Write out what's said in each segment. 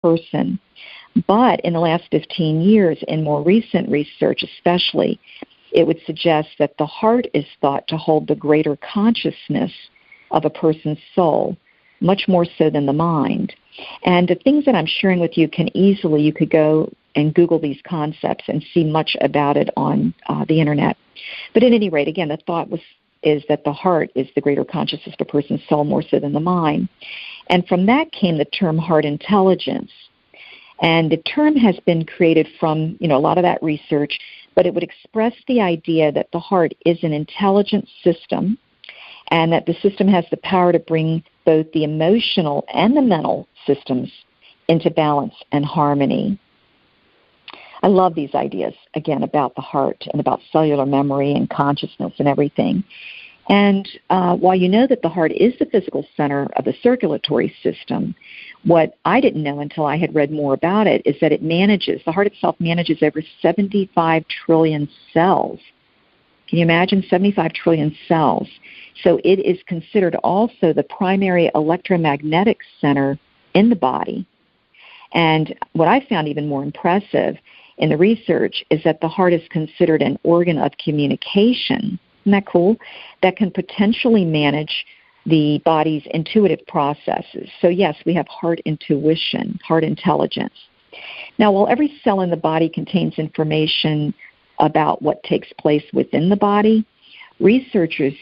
person. But in the last 15 years, in more recent research especially, it would suggest that the heart is thought to hold the greater consciousness of a person's soul, much more so than the mind. And the things that I'm sharing with you you could go and Google these concepts and see much about it on the Internet. But at any rate, again, the thought is that the heart is the greater consciousness of a person's soul, more so than the mind. And from that came the term heart intelligence. And the term has been created from, a lot of that research, but it would express the idea that the heart is an intelligent system and that the system has the power to bring both the emotional and the mental systems into balance and harmony. I love these ideas, again, about the heart and about cellular memory and consciousness and everything. And while you know that the heart is the physical center of the circulatory system, what I didn't know until I had read more about it is that the heart itself manages over 75 trillion cells. Can you imagine 75 trillion cells? So it is considered also the primary electromagnetic center in the body. And what I found even more impressive in the research is that the heart is considered an organ of communication. Isn't that cool? That can potentially manage the body's intuitive processes. So yes, we have heart intuition, heart intelligence. Now, while every cell in the body contains information about what takes place within the body, researchers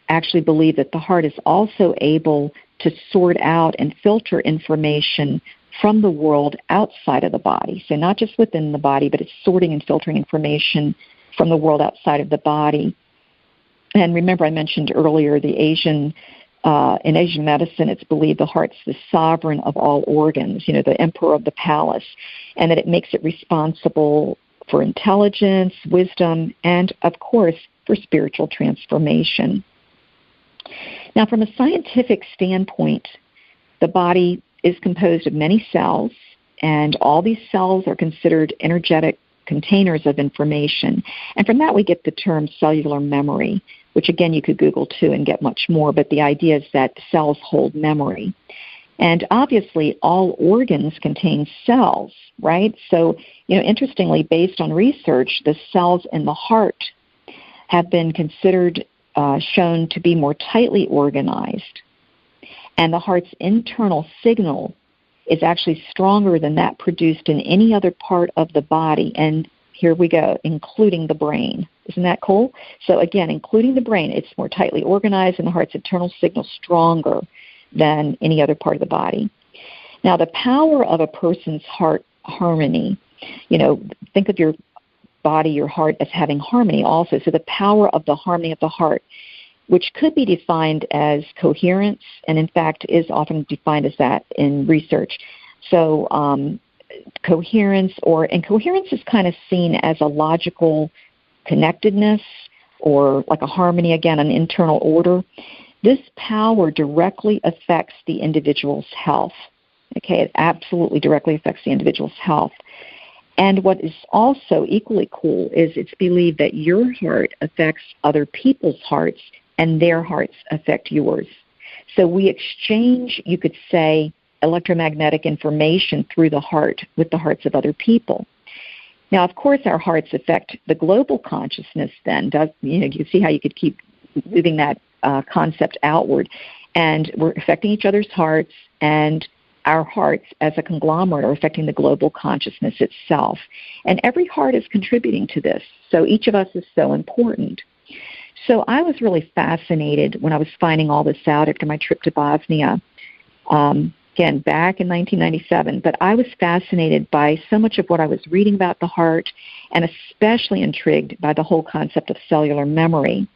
actually believe that the heart is also able to sort out and filter information from the world outside of the body. So not just within the body, but it's sorting and filtering information from the world outside of the body. And remember, I mentioned earlier in Asian medicine, it's believed the heart's the sovereign of all organs, the emperor of the palace, and that it makes it responsible for intelligence, wisdom, and, of course, for spiritual transformation. Now, from a scientific standpoint, the body is composed of many cells, and all these cells are considered energetic containers of information. And from that, we get the term cellular memory, which, again, you could Google, too, and get much more. But the idea is that cells hold memory. And obviously, all organs contain cells, right? So, interestingly, based on research, the cells in the heart have been considered shown to be more tightly organized. And the heart's internal signal is actually stronger than that produced in any other part of the body. And here we go, including the brain. Isn't that cool? So again, including the brain, it's more tightly organized and the heart's internal signal stronger than any other part of the body. Now, the power of a person's heart harmony, think of your body, your heart, as having harmony also. So the power of the harmony of the heart, which could be defined as coherence, and in fact is often defined as that in research. So coherence is kind of seen as a logical connectedness, or like a harmony, again, an internal order. This power directly affects the individual's health. Okay, it absolutely directly affects the individual's health. And what is also equally cool is it's believed that your heart affects other people's hearts and their hearts affect yours. So we exchange, you could say, electromagnetic information through the heart with the hearts of other people. Now, of course, our hearts affect the global consciousness then. You see how you could keep moving that concept outward. And we're affecting each other's hearts, and our hearts as a conglomerate are affecting the global consciousness itself. And every heart is contributing to this. So each of us is so important. So I was really fascinated when I was finding all this out after my trip to Bosnia, again, back in 1997. But I was fascinated by so much of what I was reading about the heart, and especially intrigued by the whole concept of cellular memory.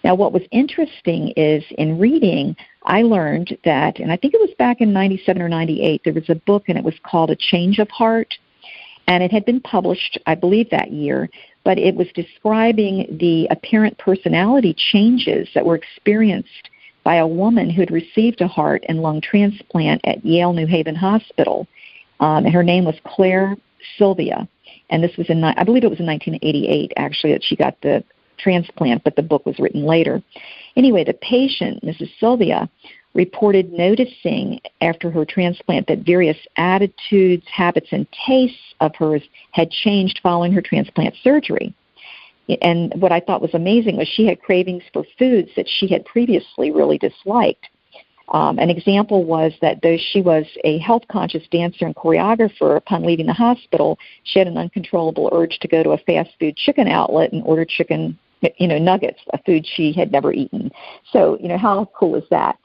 Now, what was interesting is in reading, I learned that, and I think it was back in 97 or 98, there was a book, and it was called A Change of Heart, and it had been published, I believe, that year, but it was describing the apparent personality changes that were experienced by a woman who had received a heart and lung transplant at Yale New Haven Hospital. And her name was Claire Sylvia, and this was I believe it was in 1988, actually, that she got the transplant, but the book was written later. Anyway, the patient, Mrs. Sylvia, reported noticing after her transplant that various attitudes, habits, and tastes of hers had changed following her transplant surgery. And what I thought was amazing was she had cravings for foods that she had previously really disliked. An example was that though she was a health-conscious dancer and choreographer, upon leaving the hospital, she had an uncontrollable urge to go to a fast food chicken outlet and order chicken, nuggets, a food she had never eaten. So, how cool is that?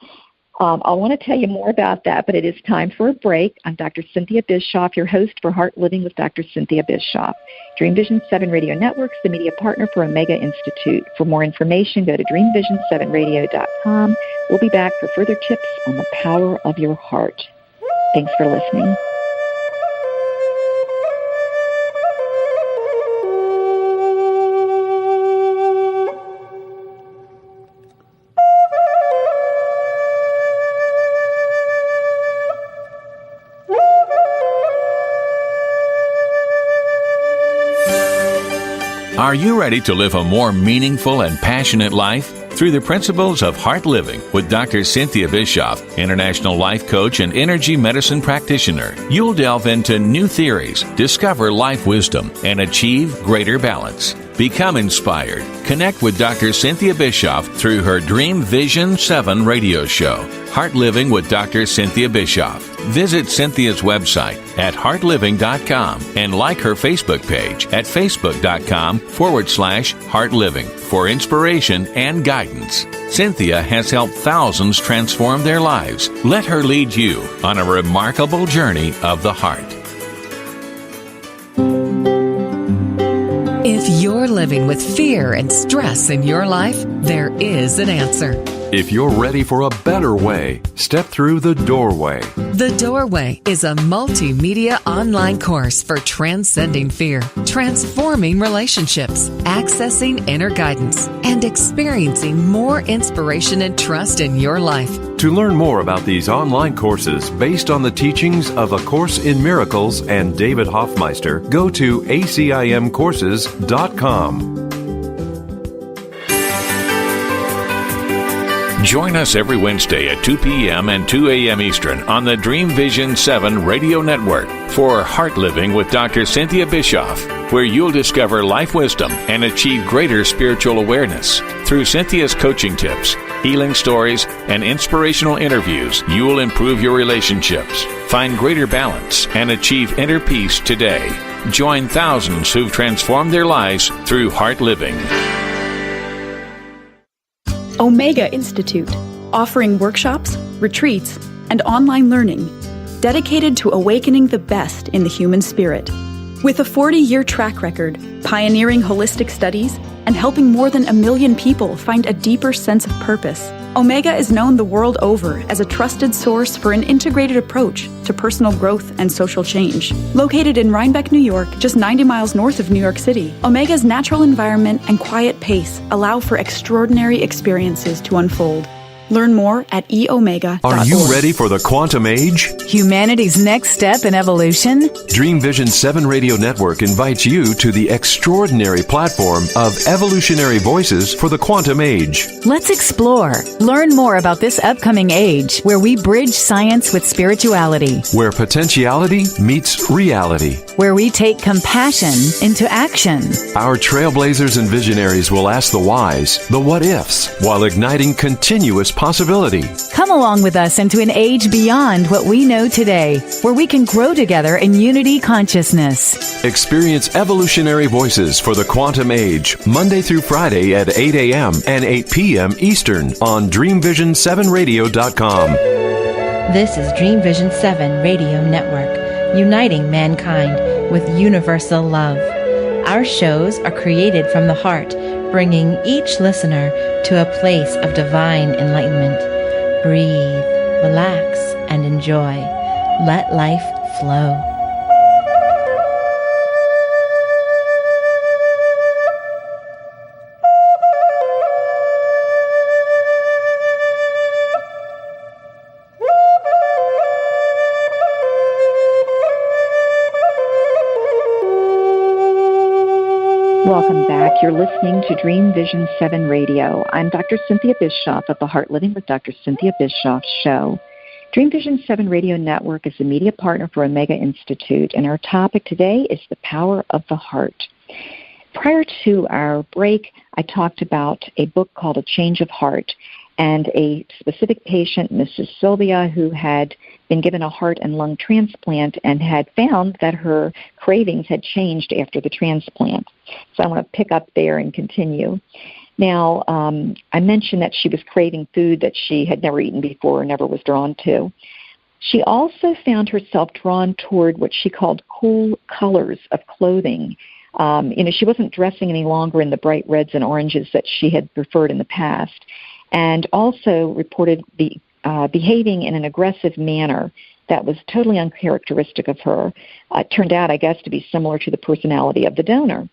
I want to tell you more about that, but it is time for a break. I'm Dr. Cynthia Bischoff, your host for Heart Living with Dr. Cynthia Bischoff. Dream Vision 7 Radio Network's the media partner for Omega Institute. For more information, go to dreamvision7radio.com. We'll be back for further tips on the power of your heart. Thanks for listening. Are you ready to live a more meaningful and passionate life? Through the principles of Heart Living with Dr. Cynthia Bischoff, international life coach and energy medicine practitioner, you'll delve into new theories, discover life wisdom, and achieve greater balance. Become inspired. Connect with Dr. Cynthia Bischoff through her Dream Vision 7 radio show, Heart Living with Dr. Cynthia Bischoff. Visit Cynthia's website at heartliving.com and like her Facebook page at facebook.com/heartliving for inspiration and guidance. Cynthia has helped thousands transform their lives. Let her lead you on a remarkable journey of the heart. If you're living with fear and stress in your life, there is an answer. If you're ready for a better way, step through the doorway. The Doorway is a multimedia online course for transcending fear, transforming relationships, accessing inner guidance, and experiencing more inspiration and trust in your life. To learn more about these online courses based on the teachings of A Course in Miracles and David Hoffmeister, go to acimcourses.com. Join us every Wednesday at 2 p.m. and 2 a.m. Eastern on the Dream Vision 7 radio network for Heart Living with Dr. Cynthia Bischoff, where you'll discover life wisdom and achieve greater spiritual awareness. Through Cynthia's coaching tips, healing stories, and inspirational interviews, you will improve your relationships, find greater balance, and achieve inner peace today. Join thousands who've transformed their lives through Heart Living. Omega Institute, offering workshops, retreats, and online learning dedicated to awakening the best in the human spirit. With a 40-year track record, pioneering holistic studies, and helping more than 1 million people find a deeper sense of purpose, Omega is known the world over as a trusted source for an integrated approach to personal growth and social change. Located in Rhinebeck, New York, just 90 miles north of New York City, Omega's natural environment and quiet pace allow for extraordinary experiences to unfold. Learn more at eomega.org. Are you ready for the quantum age? Humanity's next step in evolution? Dream Vision 7 Radio Network invites you to the extraordinary platform of evolutionary voices for the quantum age. Let's explore. Learn more about this upcoming age where we bridge science with spirituality. Where potentiality meets reality. Where we take compassion into action. Our trailblazers and visionaries will ask the whys, the what-ifs, while igniting continuous possibility. Come along with us into an age beyond what we know today, where we can grow together in unity consciousness. Experience evolutionary voices for the quantum age, Monday through Friday at 8 a.m. and 8 p.m. Eastern on DreamVision7Radio.com. This is Dream Vision 7 Radio Network, uniting mankind with universal love. Our shows are created from the heart, bringing each listener to a place of divine enlightenment. Breathe, relax, and enjoy. Let life flow. Welcome back. You're listening to Dream Vision 7 Radio. I'm Dr. Cynthia Bischoff of the Heart Living with Dr. Cynthia Bischoff show. Dream Vision 7 Radio Network is the media partner for Omega Institute, and our topic today is the power of the heart. Prior to our break, I talked about a book called A Change of Heart and a specific patient, Mrs. Sylvia, who had been given a heart and lung transplant and had found that her cravings had changed after the transplant. So I want to pick up there and continue. Now, I mentioned that she was craving food that she had never eaten before or never was drawn to. She also found herself drawn toward what she called cool colors of clothing. She wasn't dressing any longer in the bright reds and oranges that she had preferred in the past, and also reported behaving in an aggressive manner that was totally uncharacteristic of her. It turned out, I guess, to be similar to the personality of the donor.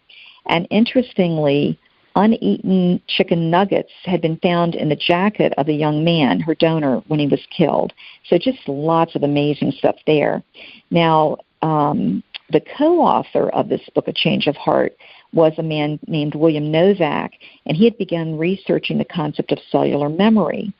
And interestingly, uneaten chicken nuggets had been found in the jacket of the young man, her donor, when he was killed. So just lots of amazing stuff there. Now, the co-author of this book, A Change of Heart, was a man named William Novak, and he had begun researching the concept of cellular memory.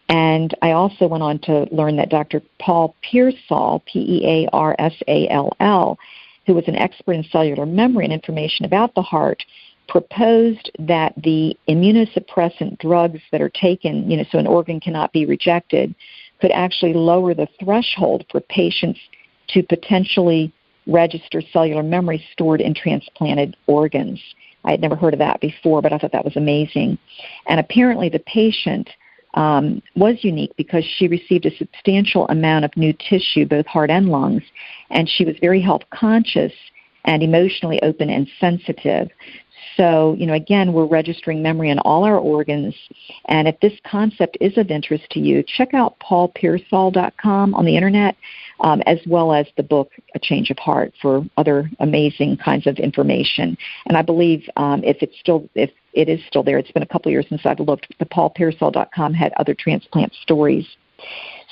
And I also went on to learn that Dr. Paul Pearsall, Pearsall, who was an expert in cellular memory and information about the heart, proposed that the immunosuppressant drugs that are taken, so an organ cannot be rejected, could actually lower the threshold for patients to potentially register cellular memory stored in transplanted organs. I had never heard of that before, but I thought that was amazing. And apparently the patient was unique because she received a substantial amount of new tissue, both heart and lungs, and she was very health conscious and emotionally open and sensitive. So, again, we're registering memory in all our organs, and if this concept is of interest to you, check out paulpearsall.com on the internet, as well as the book, A Change of Heart, for other amazing kinds of information. And I believe if it is still there, it's been a couple of years since I've looked, the paulpearsall.com had other transplant stories.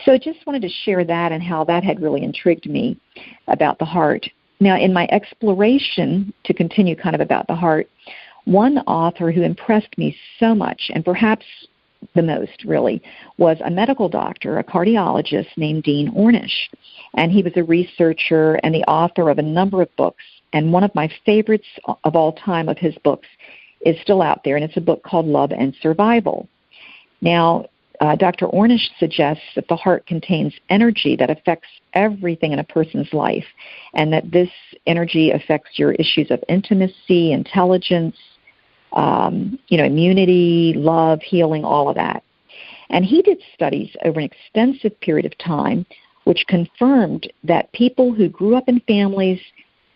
So I just wanted to share that and how that had really intrigued me about the heart. Now, in my exploration, to continue kind of about the heart, one author who impressed me so much, and perhaps the most really, was a medical doctor, a cardiologist named Dean Ornish. And he was a researcher and the author of a number of books. And one of my favorites of all time of his books is still out there, and it's a book called Love and Survival. Now, Dr. Ornish suggests that the heart contains energy that affects everything in a person's life, and that this energy affects your issues of intimacy, intelligence, immunity, love, healing, all of that. And he did studies over an extensive period of time which confirmed that people who grew up in families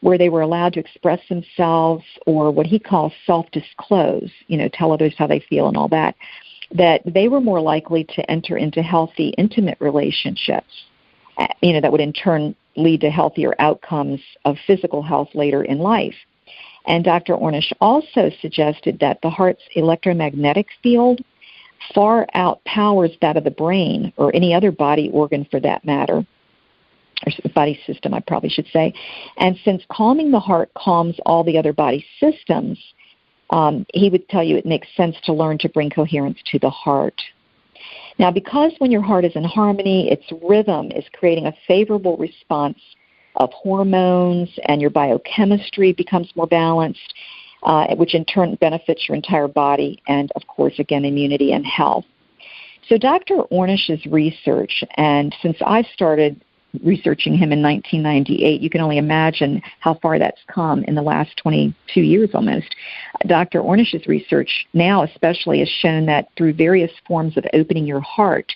where they were allowed to express themselves, or what he calls self-disclose, tell others how they feel and all that, that they were more likely to enter into healthy, intimate relationships, that would in turn lead to healthier outcomes of physical health later in life. And Dr. Ornish also suggested that the heart's electromagnetic field far outpowers that of the brain or any other body organ for that matter, or body system, I probably should say. And since calming the heart calms all the other body systems, he would tell you it makes sense to learn to bring coherence to the heart. Now, because when your heart is in harmony, its rhythm is creating a favorable response of hormones, and your biochemistry becomes more balanced, which in turn benefits your entire body and, of course, again, immunity and health. So Dr. Ornish's research, and since I started researching him in 1998, you can only imagine how far that's come in the last 22 years almost. Dr. Ornish's research now especially has shown that through various forms of opening your heart,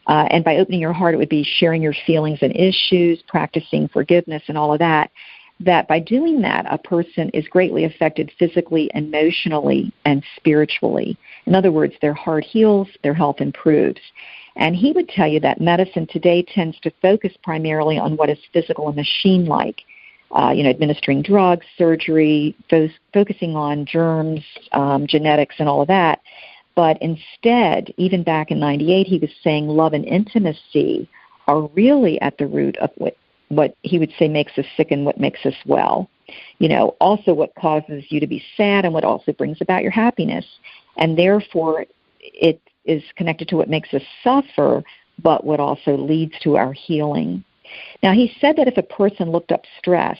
and by opening your heart it would be sharing your feelings and issues, practicing forgiveness and all of that, that by doing that a person is greatly affected physically, emotionally, and spiritually. In other words, their heart heals, their health improves. And he would tell you that medicine today tends to focus primarily on what is physical and machine-like, administering drugs, surgery, focusing on germs, genetics, and all of that. But instead, even back in 98, he was saying love and intimacy are really at the root of what he would say makes us sick and what makes us well. Also what causes you to be sad and what also brings about your happiness. And therefore, it is connected to what makes us suffer, but what also leads to our healing. Now, he said that if a person looked up stress,